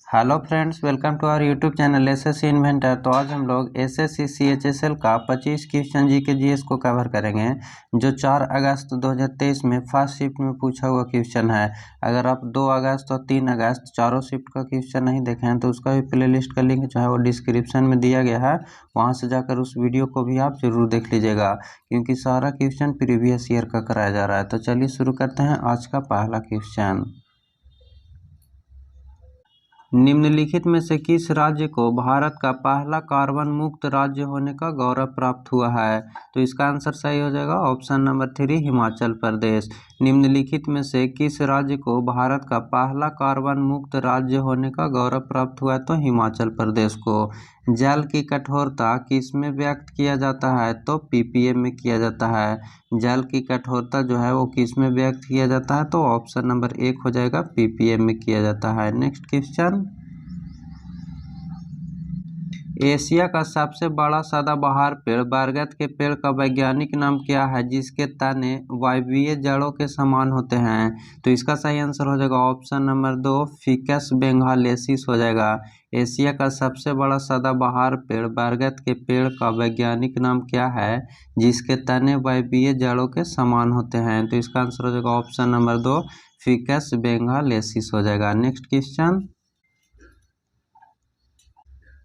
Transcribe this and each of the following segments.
Hello friends, welcome to our YouTube channel SSC inventor. तो आज हम लोग एसएससी सीएचएसएल का 25 क्वेश्चन जीके जीएस को कवर करेंगे, जो 4 अगस्त 2023 में फर्स्ट शिफ्ट में पूछा हुआ क्वेश्चन है। अगर आप 2 अगस्त और 3 अगस्त चारों शिफ्ट का क्वेश्चन नहीं देखे हैं तो उसका भी प्लेलिस्ट का लिंक जो है वो डिस्क्रिप्शन में दिया गया है, वहाँ से जाकर उस वीडियो को भी आप जरूर देख लीजिएगा, क्योंकि सारा क्वेश्चन प्रीवियस ईयर का कराया जा रहा है। तो चलिए शुरू करते हैं आज का पहला क्वेश्चन। निम्नलिखित में से किस राज्य को भारत का पहला कार्बन मुक्त राज्य होने का गौरव प्राप्त हुआ है? तो इसका आंसर सही हो जाएगा ऑप्शन नंबर 3, हिमाचल प्रदेश। निम्नलिखित में से किस राज्य को भारत का पहला कार्बन मुक्त राज्य होने का गौरव प्राप्त हुआ है? तो हिमाचल प्रदेश को। जल की कठोरता किस में व्यक्त किया जाता है? तो ppm में किया जाता है। जल की कठोरता जो है वो किस में व्यक्त किया जाता है? तो ऑप्शन नंबर 1 हो जाएगा, ppm में किया जाता है। Next question. एशिया का सबसे बड़ा सदाबहार पेड़ बरगद के पेड़ का वैज्ञानिक नाम क्या है, जिसके तने वायवीय जड़ों के समान होते हैं? तो इसका सही आंसर हो जाएगा ऑप्शन नंबर 2, फिकस बेंगालेसिस हो जाएगा। एशिया का सबसे बड़ा सदाबहार पेड़ बरगद के पेड़ का वैज्ञानिक नाम क्या है, जिसके तने वायवीय जड़ों के समान होते हैं? तो इसका आंसर हो जाएगा ऑप्शन नंबर 2, फिकस बेंगालेसिस हो जाएगा। Next question.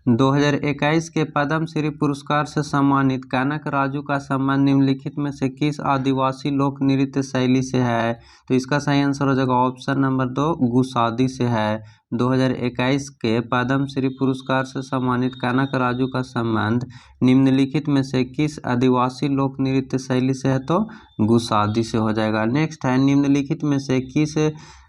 2021 के पद्म श्री पुरस्कार से सम्मानित कनक राजू का सम्मान निम्नलिखित में से किस आदिवासी लोक नृत्य शैली से है? तो इसका सही आंसर हो जाएगा ऑप्शन नंबर 2, गुसादी से है। 2021 के पद्म श्री पुरस्कार से सम्मानित कनक राजू का संबंध निम्नलिखित में से किस आदिवासी लोक नृत्य शैली से है? तो गुसादी से हो जाएगा। नेक्स्ट है, निम्नलिखित में से किस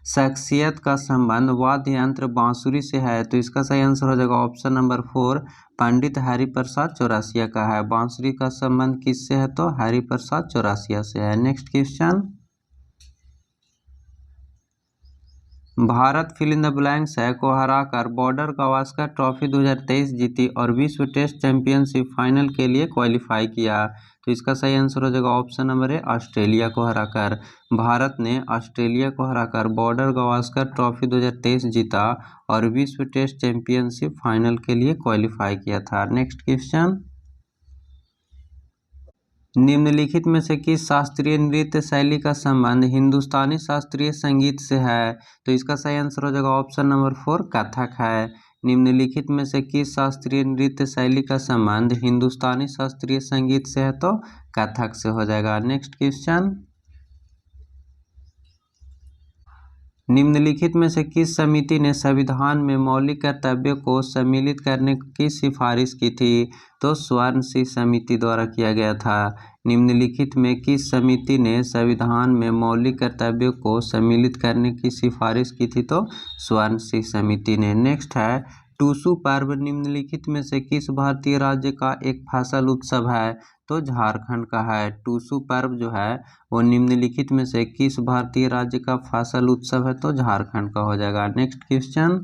शख्सियत का संबंध वाद्य यंत्र बांसुरी से है? तो इसका सही आंसर हो जाएगा ऑप्शन नंबर 4, पंडित हरिप्रसाद चौरसिया का है। बांसुरी का संबंध किससे है? तो हरिप्रसाद चौरसिया से है। Next question. Bharat fill in the blanks है को हराकर बॉर्डर गावस्कर ट्रॉफी 2023 जीती और विश्व टेस्ट चैंपियनशिप फाइनल के लिए क्वालिफाई किया। तो इसका सही आंसर हो जाएगा ऑप्शन नंबर 1, ऑस्ट्रेलिया को हराकर। भारत ने ऑस्ट्रेलिया को हराकर बॉर्डर गावस्कर ट्रॉफी 2023 जीता और विश्व टेस्ट चैंपियनशिप फाइनल के लिए क्वालिफाई किया था। Next question. निम्नलिखित में से किस शास्त्रीय नृत्य शैली का संबंध हिंदुस्तानी शास्त्रीय संगीत से है? तो इसका सही आंसर हो जाएगा ऑप्शन नंबर 4, कथक है। निम्नलिखित में से किस शास्त्रीय नृत्य शैली का संबंध हिंदुस्तानी शास्त्रीय संगीत से है? तो कथक से हो जाएगा। Next question. निम्नलिखित में से किस समिति ने संविधान में मौलिक कर्तव्यों को सम्मिलित करने की सिफारिश की थी? तो स्वर्ण सिंह समिति द्वारा किया गया था। निम्नलिखित में किस समिति ने संविधान में मौलिक कर्तव्यों को सम्मिलित करने की सिफारिश की थी? तो स्वर्ण सिंह समिति ने। नेक्स्ट है, टूसू पर्व निम्नलिखित में से किस भारतीय राज्य का एक फसल उत्सव है? तो झारखंड का है। टूसू पर्व जो है वो निम्नलिखित में से किस भारतीय राज्य का फसल उत्सव है? तो झारखंड का हो जाएगा। Next question.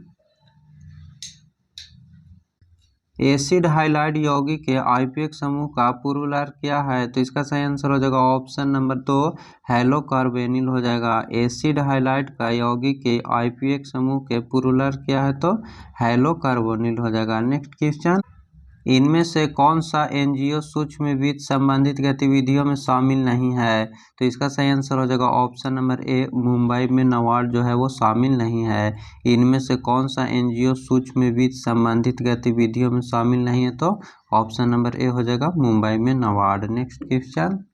एसिड हाइलाइट यौगिक के आईपीएक समूह का प्लूरल क्या है? तो इसका सही आंसर हो जाएगा ऑप्शन नंबर 2, हेलोकार्बेनिल हो जाएगा। एसिड हाइलाइट का यौगिक के आईपीएक समूह के प्लूरल क्या है? तो हेलोकार्बोनिल हो जाएगा। Next question. इनमें से कौन सा एनजीओ सूक्ष्म वित्त संबंधित गतिविधियों में शामिल नहीं है? तो इसका सही आंसर हो जाएगा ऑप्शन नंबर 1, मुंबई में नाबार्ड जो है वो शामिल नहीं है। इनमें से कौन सा एनजीओ सूक्ष्म वित्त संबंधित गतिविधियों में शामिल नहीं है? तो ऑप्शन नंबर ए हो जाएगा, मुंबई में NABARD. Next question.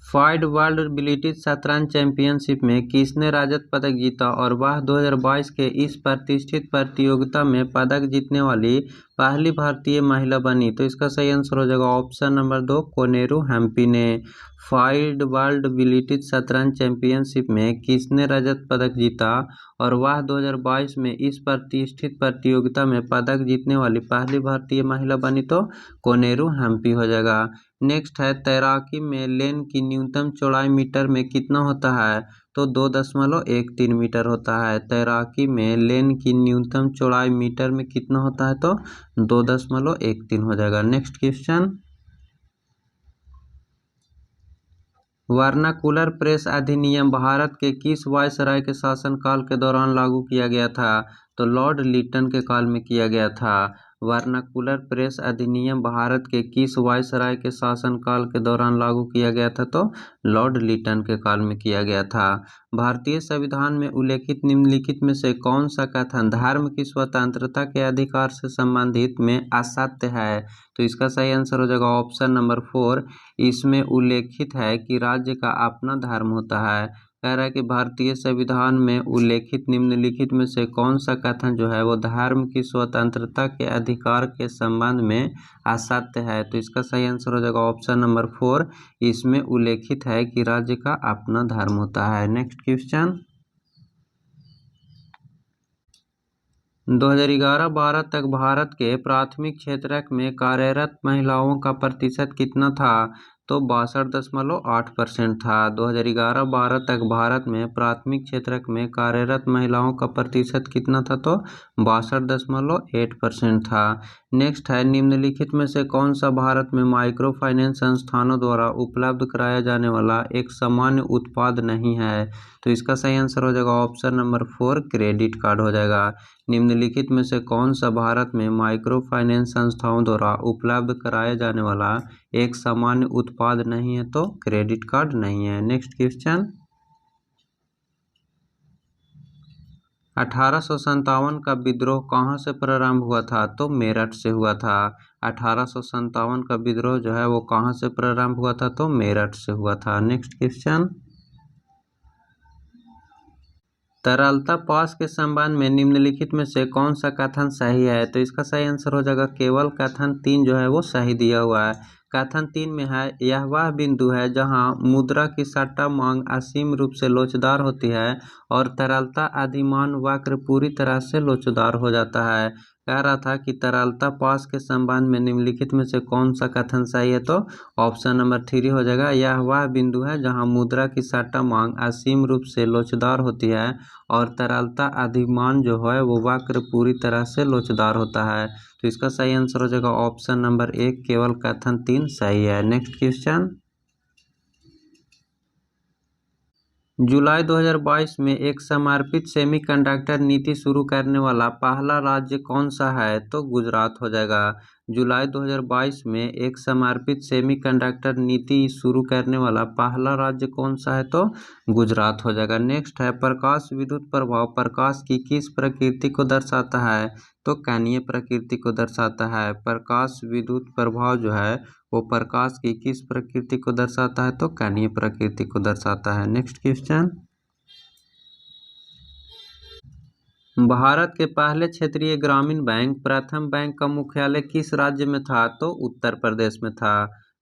FIDE world बिलिटीज शतरंज चैंपियनशिप में किसने रजत पदक जीता और वह 2022 के इस प्रतिष्ठित प्रतियोगिता में पदक जीतने वाली पहली भारतीय महिला बनी? तो इसका सही आंसर हो जाएगा ऑप्शन नंबर 2, कोनेरू हम्पी ने। फाइड वर्ल्ड बिलिटीज शतरंज चैंपियनशिप में किसने रजत पदक जीता और वह 2022 में इस प्रतिष्ठित प्रतियोगिता में पदक जीतने वाली पहली भारतीय महिला बनी? तो कोनेरू हम्पी हो जाएगा। नेक्स्ट है, तैराकी में लेन की न्यूनतम चौड़ाई मीटर में कितना होता है? तो 2.13 मीटर होता है। तैराकी में लेन की न्यूनतम चौड़ाई मीटर में कितना होता है? तो 2.13 हो जाएगा। Next question. वर्नाकुलर प्रेस अधिनियम भारत के किस वायसराय के शासनकाल के दौरान लागू किया गया था? तो लॉर्ड लिटन के काल में किया गया था। वर्नाकुलर प्रेस अधिनियम भारत के किस वायसराय के शासनकाल के दौरान लागू किया गया था? तो लॉर्ड लिटन के काल में किया गया था। भारतीय संविधान में उल्लेखित निम्नलिखित में से कौन सा कथन धर्म की स्वतंत्रता के अधिकार से संबंधित में असत्य है? तो इसका सही आंसर हो जाएगा ऑप्शन नंबर 4। इसमें उल्लेखित है कि राज्य का अपना धर्म होता है। कह रहा है कि भारतीय संविधान में उल्लेखित निम्नलिखित में से कौन सा कथन जो है वो धर्म की स्वतंत्रता के अधिकार के संबंध में असत्य है? तो इसका सही आंसर हो जाएगा ऑप्शन नंबर 4। इसमें उल्लेखित है कि राज्य का अपना धर्म होता है। नेक्स्ट क्वेश्चन, 2011-12 तक भारत के प्राथमिक क्षेत्र में कार्यरत महिलाओं का प्रतिशत कितना था? तो 62.8% था। 2011-12 तक भारत में प्राथमिक क्षेत्र में कार्यरत महिलाओं का प्रतिशत कितना था? तो 62.8% था। नेक्स्ट है, निम्नलिखित में से कौन सा भारत में माइक्रो फाइनेंस संस्थानों द्वारा उपलब्ध कराया जाने वाला एक सामान्य उत्पाद नहीं है? तो इसका सही आंसर हो जाएगा ऑप्शन नंबर 4, क्रेडिट कार्ड हो जाएगा। निम्नलिखित में से कौन सा भारत में माइक्रो फाइनेंस संस्थाओं द्वारा उपलब्ध कराया जाने वाला एक सामान्य उत्पाद नहीं है? तो क्रेडिट कार्ड नहीं है। नेक्स्ट क्वेश्चन, 1857 का विद्रोह कहाँ से प्रारंभ हुआ था? तो मेरठ से हुआ था। 1857 का विद्रोह जो है वो कहाँ से प्रारंभ हुआ था? तो मेरठ से हुआ था। नेक्स्ट क्वेश्चन, तरलता पास के संबंध में निम्नलिखित में से कौन सा कथन सही है? तो इसका सही आंसर हो जाएगा केवल कथन 3 जो है वो सही दिया हुआ है। कथन 3 में है, यह वह बिंदु है जहां मुद्रा की सट्टा मांग असीम रूप से लोचदार होती है और तरलता अधिमान वक्र पूरी तरह से लोचदार हो जाता है। कह रहा था कि तरलता पास के संबंध में निम्नलिखित में से कौन सा कथन सही है? तो ऑप्शन नंबर 3 हो जाएगा, यह वह बिंदु है जहां मुद्रा की सट्टा मांग असीम रूप से लोचदार होती है और तरलता अधिमान जो है वो वक्र पूरी तरह से लोचदार होता है। तो इसका सही आंसर हो जाएगा ऑप्शन नंबर 1, केवल कथन 3 सही है। नेक्स्ट क्वेश्चन, जुलाई 2022 में एक समर्पित सेमीकंडक्टर नीति शुरू करने वाला पहला राज्य कौन सा है? तो गुजरात हो जाएगा। जुलाई 2022 में एक समर्पित सेमीकंडक्टर नीति शुरू करने वाला पहला राज्य कौन सा है? तो गुजरात हो जाएगा। नेक्स्ट है, प्रकाश विद्युत प्रभाव प्रकाश की किस प्रकृति को दर्शाता है? तो कणीय प्रकृति को दर्शाता है। प्रकाश विद्युत प्रभाव जो है वो प्रकाश की किस प्रकृति को दर्शाता है? तो कणीय प्रकृति को दर्शाता है। नेक्स्ट क्वेश्चन, भारत के पहले क्षेत्रीय ग्रामीण बैंक प्रथम बैंक का मुख्यालय किस राज्य में था? तो उत्तर प्रदेश में था।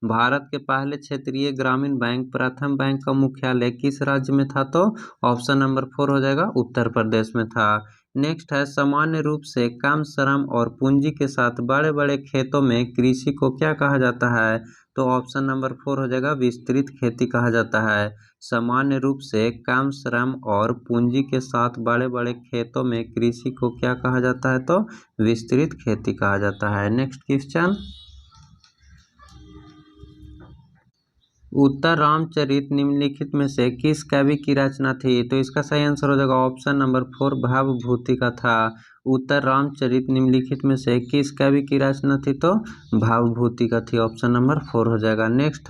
भारत के पहले क्षेत्रीय ग्रामीण बैंक प्रथम बैंक का मुख्यालय किस राज्य में था? तो ऑप्शन नंबर 4 हो जाएगा, उत्तर प्रदेश में था। नेक्स्ट है, सामान्य रूप से कम श्रम और पूंजी के साथ बड़े बड़े खेतों में कृषि को क्या कहा जाता है? तो ऑप्शन नंबर 4 हो जाएगा, विस्तृत खेती कहा जाता है। सामान्य रूप से कम श्रम और पूंजी के साथ बड़े बड़े खेतों में कृषि को क्या कहा जाता है? तो विस्तृत खेती कहा जाता है। नेक्स्ट क्वेश्चन, उत्तर रामचरित निम्नलिखित में से किस कवि की रचना थी? तो इसका सही आंसर हो जाएगा ऑप्शन नंबर 4, भवभूति का था। उत्तर रामचरित निम्नलिखित में से किस कवि की रचना थी? तो भवभूति का थी। ऑप्शन नंबर 4 हो जाएगा। नेक्स्ट,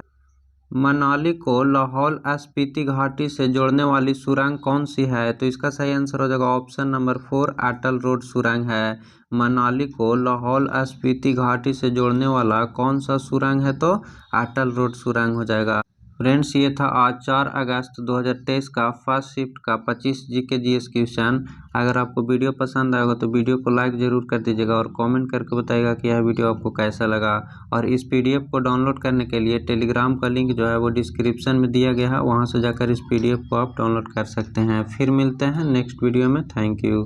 मनाली को लाहौल स्पीति घाटी से जोड़ने वाली सुरंग कौन सी है? तो इसका सही आंसर हो जाएगा ऑप्शन नंबर 4, अटल रोड सुरंग है। मनाली को लाहौल स्पीति घाटी से जोड़ने वाला कौन सा सुरंग है? तो अटल रोड सुरंग हो जाएगा। फ्रेंड्स, ये था आज 4 अगस्त 2023 का फर्स्ट शिफ्ट का 25 जीके जीएस क्वेश्चन। अगर आपको वीडियो पसंद आएगा तो वीडियो को लाइक ज़रूर कर दीजिएगा और कमेंट करके बताइएगा कि यह वीडियो आपको कैसा लगा। और इस पीडीएफ को डाउनलोड करने के लिए टेलीग्राम का लिंक जो है वो डिस्क्रिप्शन में दिया गया है, वहाँ से जाकर इस पीडीएफ को आप डाउनलोड कर सकते हैं। फिर मिलते हैं नेक्स्ट वीडियो में। Thank you.